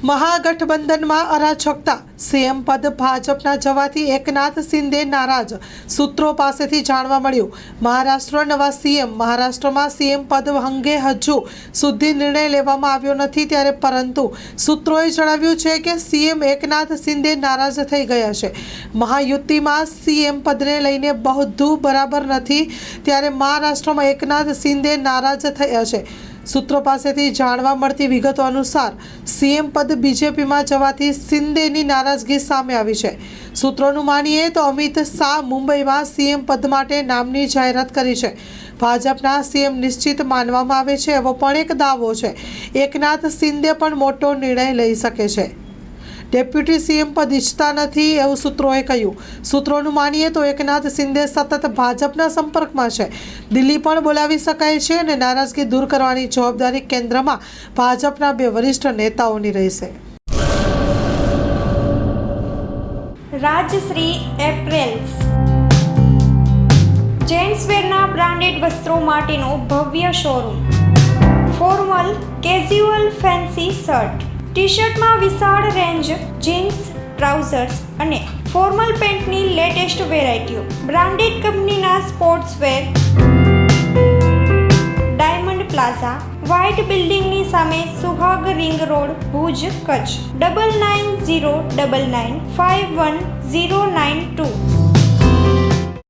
મહાગઠબંધનમાં અરાજકતા, સીએમ પદ ભાજપના જવાથી એકનાથ શિંદે નારાજ, સૂત્રો પાસેથી જાણવા મળ્યું. મહારાષ્ટ્ર નવા સીએમ. મહારાષ્ટ્રમાં સીએમ પદ અંગે હજુ સુધી નિર્ણય લેવામાં આવ્યો નથી, ત્યારે પરંતુ સૂત્રોએ જણાવ્યું છે કે સીએમ એકનાથ શિંદે નારાજ થઈ ગયા છે. મહાયુતિમાં સીએમ પદને લઈને બધું બરાબર નથી, ત્યારે મહારાષ્ટ્રમાં એકનાથ શિંદે નારાજ થયા છે. સૂત્રો પાસેથી જાણવા મળતી વિગતો અનુસાર સીએમ પદ બીજેપીમાં જવાથી શિંદેની નારાજગી સામે આવી છે. સૂત્રોનું માનીએ તો અમિત શાહ મુંબઈમાં સીએમ પદ માટે નામની જાહેરાત કરી છે. ભાજપના સીએમ નિશ્ચિત માનવામાં આવે છે એવો પણ એક દાવો છે. એકનાથ શિંદે પણ મોટો નિર્ણય લઈ શકે છે. ડેપ્યુટી સીએમ પદ ઈચ્છતા નથી એવું સૂત્રોએ કહ્યું. સૂત્રોનું માનીએ તો એકનાથ શિંદે સતત ભાજપના સંપર્કમાં છે. દિલ્હી પણ બોલાવી શકાય છે અને નારાજગી દૂર કરવાની જવાબદારી કેન્દ્રમાં ભાજપના બે વરિષ્ઠ નેતાઓની રહેશે. રાજશ્રી એપ્રેલ્સ જેન્ટ્સવેરના બ્રાન્ડેડ વસ્ત્રો માટેનો ભવ્ય showroom. Formal, casual, fancy shirt, ટી-શર્ટમાં વિશાળ રેન્જ, જીન્સ, ટ્રાઉઝર્સ અને ફોર્મલ પેન્ટની લેટેસ્ટ વેરાયટીઓ. બ્રાન્ડેડ કંપનીના સ્પોર્ટ્સવેર. ડાયમંડ પ્લાઝા, વ્હાઇટ બિલ્ડિંગની સામે, સુહાગ રિંગ રોડ, ભુજ, કચ્છ. 9909951092